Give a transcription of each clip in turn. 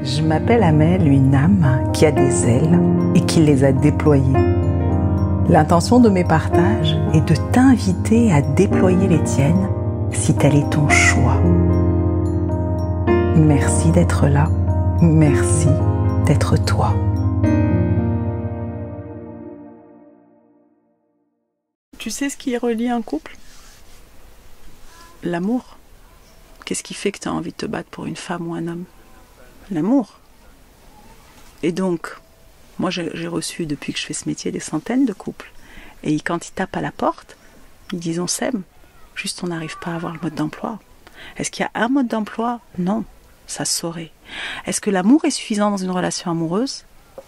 Je m'appelle Amel, une âme qui a des ailes et qui les a déployées. L'intention de mes partages est de t'inviter à déployer les tiennes si tel est ton choix. Merci d'être là. Merci d'être toi. Tu sais ce qui relie un couple? L'amour. Qu'est-ce qui fait que tu as envie de te battre pour une femme ou un homme? L'amour. Et donc, moi j'ai reçu depuis que je fais ce métier des centaines de couples. Et quand ils tapent à la porte, ils disent on s'aime, juste on n'arrive pas à avoir le mode d'emploi. Est-ce qu'il y a un mode d'emploi? Non, ça se saurait. Est-ce que l'amour est suffisant dans une relation amoureuse?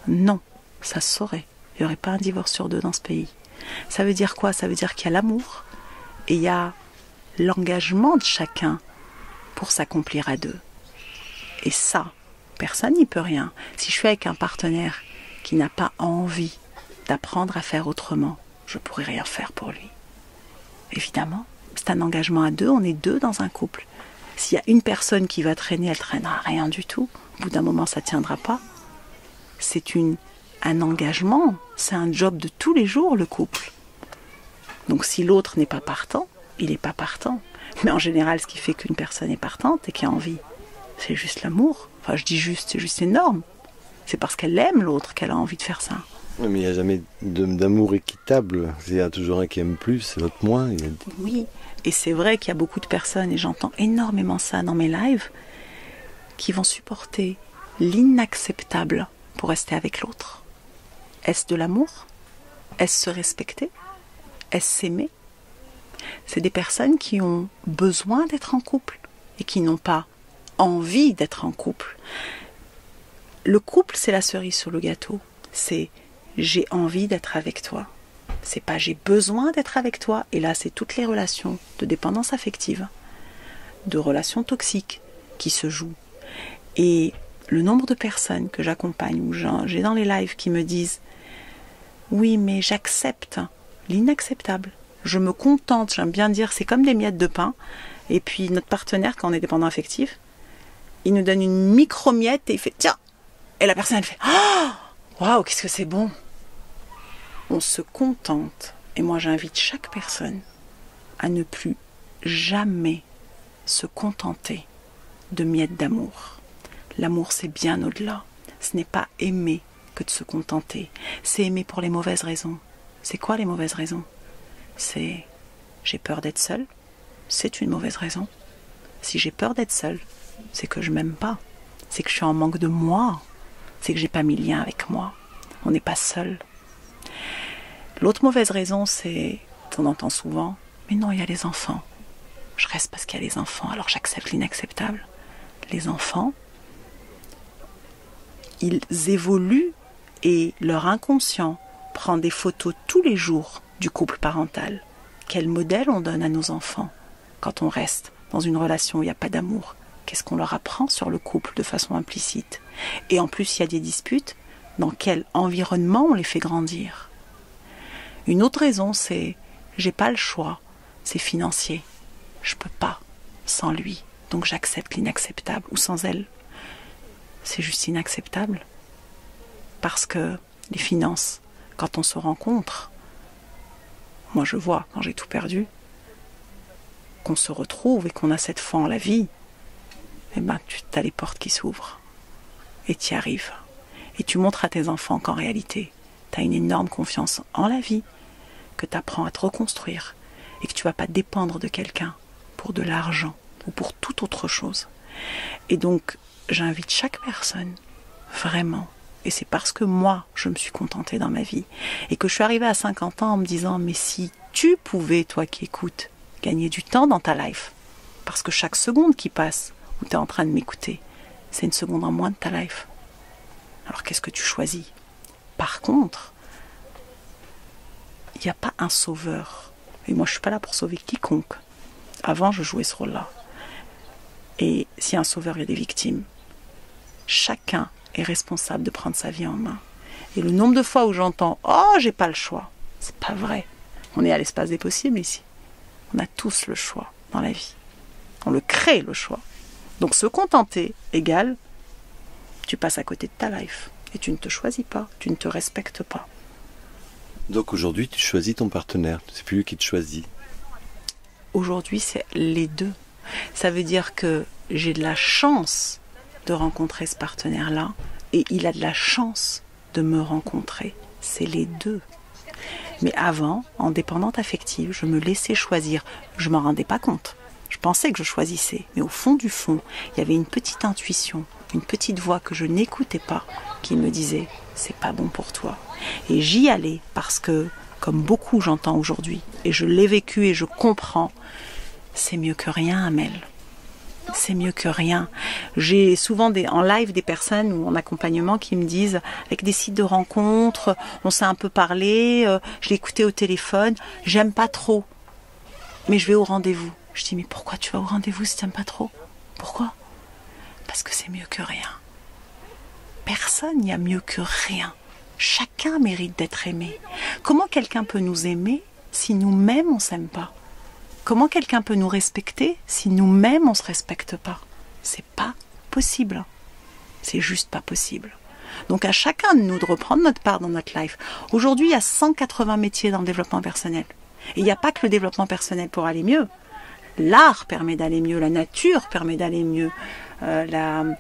Non, ça se saurait. Il n'y aurait pas un divorce sur 2 dans ce pays. Ça veut dire quoi? Ça veut dire qu'il y a l'amour et il y a l'engagement de chacun pour s'accomplir à 2. Et ça, personne n'y peut rien. Si je suis avec un partenaire qui n'a pas envie d'apprendre à faire autrement, je ne pourrai rien faire pour lui. Évidemment, c'est un engagement à 2, on est 2 dans un couple. S'il y a une personne qui va traîner, elle ne traînera rien du tout. Au bout d'un moment, ça ne tiendra pas. C'est un engagement, c'est un job de tous les jours, le couple. Donc si l'autre n'est pas partant, il n'est pas partant. Mais en général, ce qui fait qu'une personne est partante et qui a envie, c'est juste l'amour. Enfin, je dis juste, c'est juste énorme. C'est parce qu'elle aime l'autre qu'elle a envie de faire ça. Mais il n'y a jamais d'amour équitable. Il y a toujours un qui aime plus et l'autre moins. Oui, et c'est vrai qu'il y a beaucoup de personnes, et j'entends énormément ça dans mes lives, qui vont supporter l'inacceptable pour rester avec l'autre. Est-ce de l'amour? Est-ce se respecter? Est-ce s'aimer? C'est des personnes qui ont besoin d'être en couple et qui n'ont pas envie d'être en couple. Le couple, c'est la cerise sur le gâteau. C'est j'ai envie d'être avec toi. C'est pas j'ai besoin d'être avec toi. Et là, c'est toutes les relations de dépendance affective, de relations toxiques qui se jouent. Et le nombre de personnes que j'accompagne ou j'ai dans les lives qui me disent oui, mais j'accepte l'inacceptable. Je me contente, j'aime bien dire, c'est comme des miettes de pain. Et puis notre partenaire, quand on est dépendant affectif, il nous donne une micro-miette et il fait tiens. Et la personne, elle fait waouh, qu'est-ce que c'est bon. On se contente. Et moi, j'invite chaque personne à ne plus jamais se contenter de miettes d'amour. L'amour, c'est bien au-delà. Ce n'est pas aimer que de se contenter. C'est aimer pour les mauvaises raisons. C'est quoi les mauvaises raisons? C'est j'ai peur d'être seule. C'est une mauvaise raison. Si j'ai peur d'être seule, c'est que je m'aime pas. C'est que je suis en manque de moi. C'est que j'ai pas mis lien avec moi. On n'est pas seul. L'autre mauvaise raison, c'est qu'on entend souvent, mais non, il y a les enfants. Je reste parce qu'il y a les enfants, alors j'accepte l'inacceptable. Les enfants, ils évoluent et leur inconscient prend des photos tous les jours du couple parental. Quel modèle on donne à nos enfants quand on reste dans une relation où il n'y a pas d'amour? Qu'est-ce qu'on leur apprend sur le couple de façon implicite? Et en plus, il y a des disputes. Dans quel environnement on les fait grandir? Une autre raison, c'est j'ai pas le choix. C'est financier. Je peux pas sans lui. Donc j'accepte l'inacceptable. Ou sans elle. C'est juste inacceptable. Parce que les finances, quand on se rencontre, moi je vois, quand j'ai tout perdu, qu'on se retrouve et qu'on a cette foi en la vie, eh ben tu as les portes qui s'ouvrent. Et tu y arrives. Et tu montres à tes enfants qu'en réalité, tu as une énorme confiance en la vie, que tu apprends à te reconstruire et que tu ne vas pas dépendre de quelqu'un pour de l'argent ou pour toute autre chose. Et donc, j'invite chaque personne, vraiment, et c'est parce que moi, je me suis contentée dans ma vie et que je suis arrivée à 50 ans en me disant, mais si tu pouvais, toi qui écoutes, gagner du temps dans ta life, parce que chaque seconde qui passe où tu es en train de m'écouter, c'est une seconde en moins de ta life. Alors qu'est-ce que tu choisis? Par contre, il n'y a pas un sauveur. Et moi, je ne suis pas là pour sauver quiconque. Avant, je jouais ce rôle-là. Et s'il y a un sauveur, il y a des victimes. Chacun est responsable de prendre sa vie en main. Et le nombre de fois où j'entends « Oh, j'ai pas le choix », c'est pas vrai. On est à l'espace des possibles ici. On a tous le choix dans la vie. On le crée, le choix. Donc se contenter égale tu passes à côté de ta life. Et tu ne te choisis pas, tu ne te respectes pas. Donc aujourd'hui, tu choisis ton partenaire. C'est plus lui qui te choisit. Aujourd'hui, c'est les deux. Ça veut dire que j'ai de la chance de rencontrer ce partenaire-là et il a de la chance de me rencontrer. C'est les deux. Mais avant, en dépendante affective, je me laissais choisir. Je m'en rendais pas compte. Je pensais que je choisissais. Mais au fond du fond, il y avait une petite intuition, une petite voix que je n'écoutais pas qui me disait « c'est pas bon pour toi ». Et j'y allais parce que, comme beaucoup j'entends aujourd'hui, et je l'ai vécu et je comprends, c'est mieux que rien, Amel. C'est mieux que rien. J'ai souvent en live des personnes ou en accompagnement qui me disent, avec des sites de rencontres, on s'est un peu parlé, je l'ai écouté au téléphone, j'aime pas trop, mais je vais au rendez-vous. Je dis, mais pourquoi tu vas au rendez-vous si t'aimes pas trop? Pourquoi? Parce que c'est mieux que rien. Personne n'y a mieux que rien. Chacun mérite d'être aimé. Comment quelqu'un peut nous aimer si nous-mêmes on s'aime pas? Comment quelqu'un peut nous respecter si nous-mêmes on se respecte pas? C'est pas possible. C'est juste pas possible. Donc à chacun de nous de reprendre notre part dans notre life. Aujourd'hui, il y a 180 métiers dans le développement personnel. Et il n'y a pas que le développement personnel pour aller mieux. L'art permet d'aller mieux, la nature permet d'aller mieux, la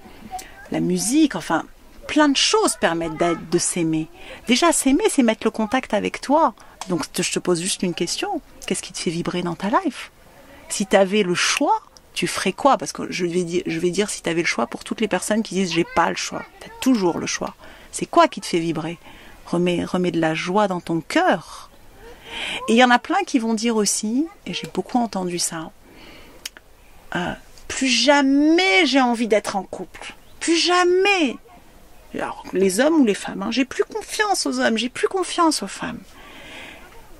musique, enfin, plein de choses permettent de s'aimer. Déjà, s'aimer, c'est mettre le contact avec toi. Donc, je te pose juste une question. Qu'est-ce qui te fait vibrer dans ta life? Si tu avais le choix, tu ferais quoi? Parce que je vais dire si tu avais le choix pour toutes les personnes qui disent « j'ai pas le choix ». Tu as toujours le choix. C'est quoi qui te fait vibrer? Remets de la joie dans ton cœur. Et il y en a plein qui vont dire aussi, et j'ai beaucoup entendu ça, plus jamais j'ai envie d'être en couple. Plus jamais. Alors, les hommes ou les femmes, hein, j'ai plus confiance aux hommes, j'ai plus confiance aux femmes.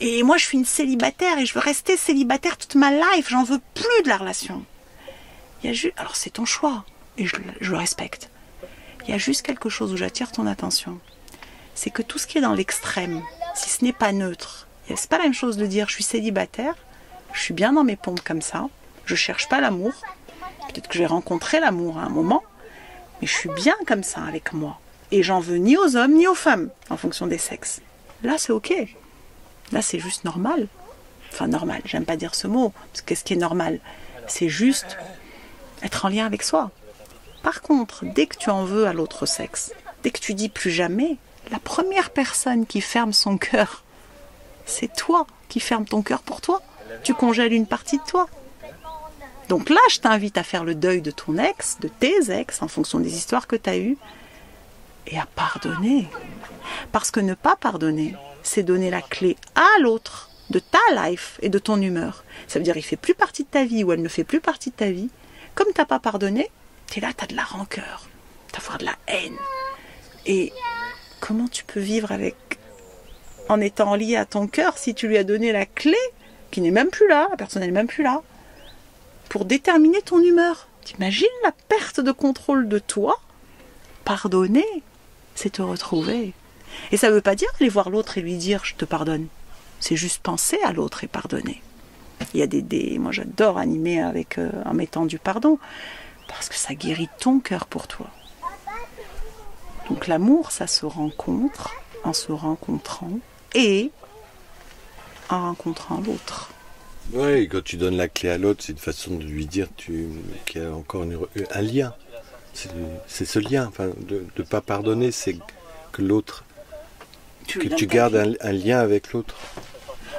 Et moi, je suis une célibataire et je veux rester célibataire toute ma life. J'en veux plus de la relation. Alors, c'est ton choix et je le respecte. Il y a juste quelque chose où j'attire ton attention. C'est que tout ce qui est dans l'extrême, si ce n'est pas neutre, c'est pas la même chose de dire je suis célibataire, je suis bien dans mes pompes comme ça, je cherche pas l'amour. Peut-être que je vais rencontrer l'amour à un moment, mais je suis bien comme ça avec moi. Et j'en veux ni aux hommes ni aux femmes, en fonction des sexes. Là, c'est ok. Là, c'est juste normal. Enfin, normal, j'aime pas dire ce mot, parce que ce qui est normal, c'est juste être en lien avec soi. Par contre, dès que tu en veux à l'autre sexe, dès que tu dis plus jamais, la première personne qui ferme son cœur, c'est toi qui fermes ton cœur pour toi. Tu congèles une partie de toi. Donc là, je t'invite à faire le deuil de ton ex, de tes ex, en fonction des histoires que tu as eues, et à pardonner. Parce que ne pas pardonner, c'est donner la clé à l'autre de ta life et de ton humeur. Ça veut dire qu'il ne fait plus partie de ta vie ou elle ne fait plus partie de ta vie. Comme tu n'as pas pardonné, tu es là, tu as de la rancœur, tu as de la haine. Et comment tu peux vivre en étant lié à ton cœur si tu lui as donné la clé, qui n'est même plus là, la personne n'est même plus là, pour déterminer ton humeur? T'imagines la perte de contrôle de toi? Pardonner, c'est te retrouver. Et ça ne veut pas dire aller voir l'autre et lui dire « je te pardonne ». C'est juste penser à l'autre et pardonner. Il y a moi j'adore animer en mettant du pardon, parce que ça guérit ton cœur pour toi. Donc l'amour, ça se rencontre en se rencontrant et en rencontrant l'autre. Oui, quand tu donnes la clé à l'autre, c'est une façon de lui dire qu'il y a encore un lien. C'est ce lien. Enfin, de ne pas pardonner, c'est que l'autre, que tu gardes un lien avec l'autre.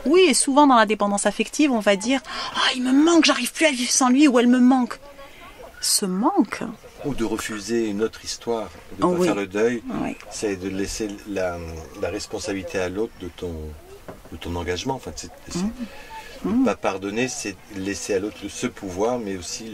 Oui, et souvent dans la dépendance affective, on va dire « Ah, il me manque, j'arrive plus à vivre sans lui » ou « Elle me manque ». Ce manque... Ou de refuser une autre histoire, de ne pas faire le deuil, c'est de laisser la responsabilité à l'autre de ton engagement. Enfin, ne pas pardonner, c'est laisser à l'autre ce pouvoir, mais aussi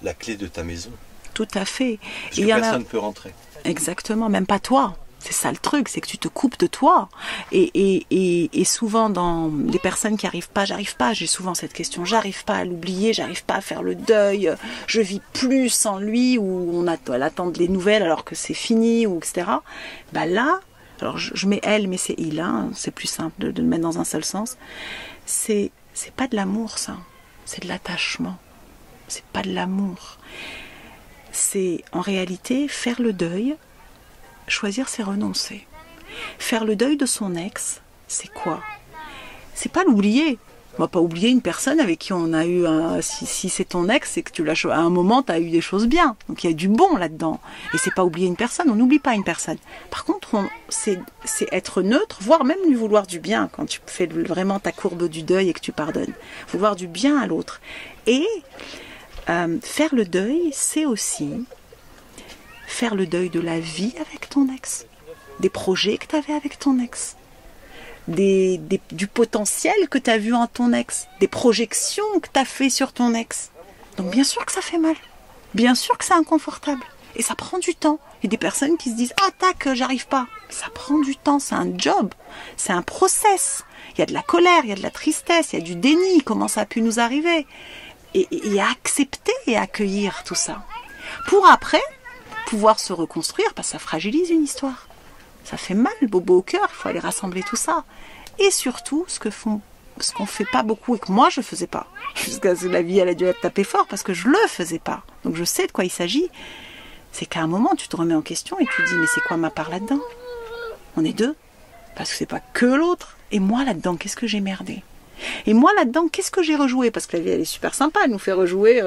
la clé de ta maison. Tout à fait. Parce que personne ne peut rentrer. Exactement, même pas toi. C'est ça le truc, c'est que tu te coupes de toi. Et souvent, dans les personnes qui j'arrive pas, j'ai souvent cette question, j'arrive pas à l'oublier, j'arrive pas à faire le deuil, je vis plus sans lui, ou elle attend les nouvelles alors que c'est fini, ou etc. Bah là, alors je mets elle, mais c'est il, hein, c'est plus simple de le mettre dans un seul sens. C'est pas de l'amour, ça. C'est de l'attachement. C'est pas de l'amour. c'est en réalité faire le deuil. Choisir, c'est renoncer. Faire le deuil de son ex, c'est quoi? C'est pas l'oublier. On va pas oublier une personne avec qui on a eu si c'est ton ex, c'est que à un moment tu as eu des choses bien. Donc il y a du bon là-dedans. Et c'est pas oublier une personne, on n'oublie pas une personne. Par contre, c'est être neutre, voire même lui vouloir du bien quand tu fais vraiment ta courbe du deuil et que tu pardonnes. Vouloir du bien à l'autre. Et faire le deuil, c'est aussi faire le deuil de la vie avec ton ex, des projets que tu avais avec ton ex. Du potentiel que tu as vu en ton ex, des projections que tu as fait sur ton ex. Donc bien sûr que ça fait mal, bien sûr que c'est inconfortable, et ça prend du temps. Il y a des personnes qui se disent « Ah tac, j'arrive pas ». Ça prend du temps, c'est un job, c'est un process. Il y a de la colère, il y a de la tristesse, il y a du déni, comment ça a pu nous arriver. Et accepter et accueillir tout ça. Pour après, pouvoir se reconstruire, parce que ça fragilise une histoire. Ça fait mal, bobo au cœur, il faut aller rassembler tout ça. Et surtout, ce qu'on fait pas beaucoup et que moi je faisais pas, jusqu'à ce que la vie elle a dû être tapée fort parce que je le faisais pas. Donc je sais de quoi il s'agit. C'est qu'à un moment tu te remets en question et tu te dis mais c'est quoi ma part là-dedans? On est deux, parce que c'est pas que l'autre. Et moi là-dedans, qu'est-ce que j'ai merdé? Et moi là-dedans, qu'est-ce que j'ai rejoué? Parce que la vie elle est super sympa, elle nous fait rejouer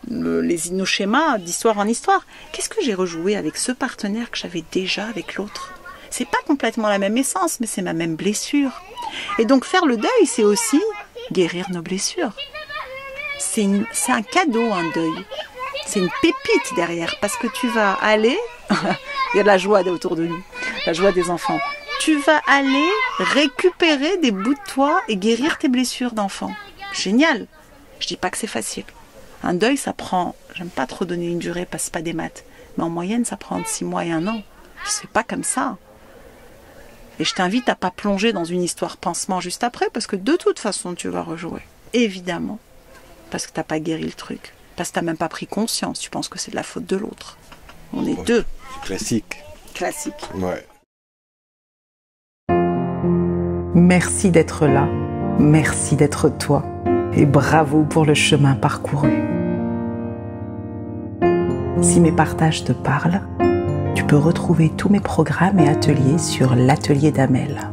nos schémas d'histoire en histoire. Qu'est-ce que j'ai rejoué avec ce partenaire que j'avais déjà avec l'autre? C'est pas complètement la même essence, mais c'est ma même blessure. Et donc faire le deuil, c'est aussi guérir nos blessures. C'est un cadeau, un deuil. C'est une pépite derrière, parce que tu vas aller... Il y a de la joie autour de nous, la joie des enfants. Tu vas aller récupérer des bouts de toi et guérir tes blessures d'enfant. Génial. Je dis pas que c'est facile. Un deuil, ça prend... J'aime pas trop donner une durée, parce que c'est pas des maths. Mais en moyenne, ça prend 6 mois et 1 an. C'est pas comme ça. Et je t'invite à pas plonger dans une histoire pansement juste après, parce que de toute façon, tu vas rejouer. Évidemment. Parce que t'as pas guéri le truc. Parce que t'as même pas pris conscience. Tu penses que c'est de la faute de l'autre. On est deux. Classique. Classique. Ouais. Merci d'être là. Merci d'être toi. Et bravo pour le chemin parcouru. Si mes partages te parlent, tu peux retrouver tous mes programmes et ateliers sur l'atelier d'Amel.